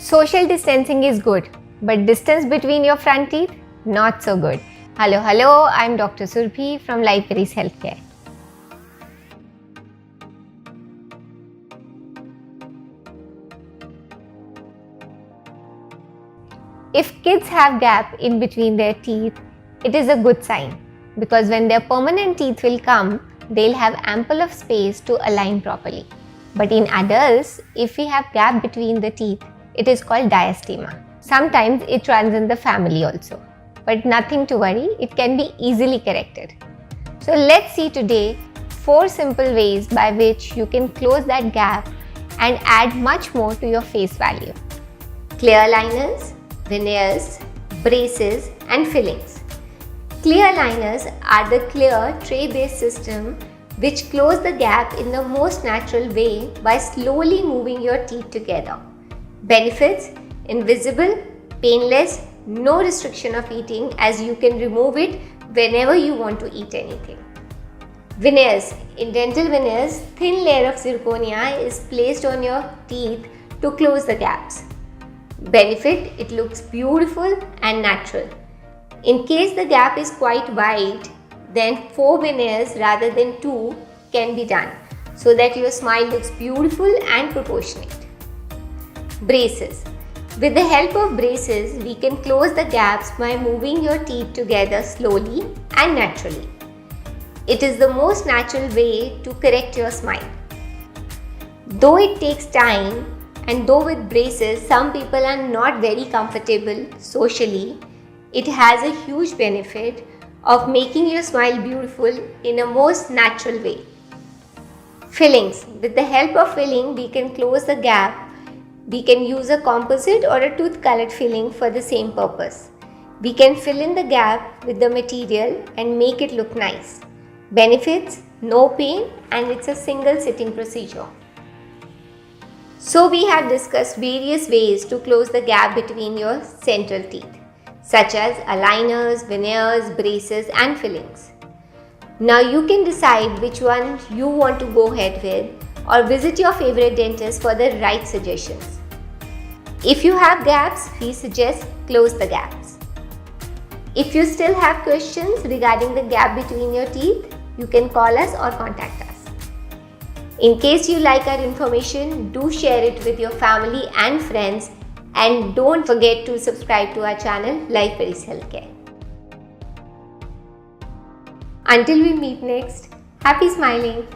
Social distancing is good, but distance between your front teeth, not so good. Hello, I'm Dr. Surbhi from Lifeberries Healthcare. If kids have gap in between their teeth, it is a good sign because when their permanent teeth will come, they'll have ample of space to align properly. But in adults, if we have gap between the teeth, it is called diastema. Sometimes it runs in the family also, but nothing to worry, it can be easily corrected. So let's see today 4 simple ways by which you can close that gap and add much more to your face value. Clear aligners, veneers, braces and fillings. Clear aligners are the clear tray-based system which close the gap in the most natural way by slowly moving your teeth together. Benefits: invisible, painless, no restriction of eating as you can remove it whenever you want to eat anything. Veneers. In dental veneers, thin layer of zirconia is placed on your teeth to close the gaps. Benefit: it looks beautiful and natural. In case the gap is quite wide, then 4 veneers rather than 2 can be done so that your smile looks beautiful and proportionate. Braces. With the help of braces, we can close the gaps by moving your teeth together slowly and naturally. It is the most natural way to correct your smile. Though it takes time, and though with braces some people are not very comfortable socially, it has a huge benefit of making your smile beautiful in a most natural way. Fillings. With the help of filling, we can close the gap. We can use a composite or a tooth colored filling for the same purpose. We can fill in the gap with the material and make it look nice. Benefits: no pain and it's a single sitting procedure. So we have discussed various ways to close the gap between your central teeth, such as aligners, veneers, braces and fillings. Now you can decide which one you want to go ahead with or visit your favorite dentist for the right suggestions. If you have gaps, we suggest close the gaps. If you still have questions regarding the gap between your teeth, you can call us or contact us. In case you like our information, do share it with your family and friends, and don't forget to subscribe to our channel Lifeberries Healthcare. Until we meet next, happy smiling!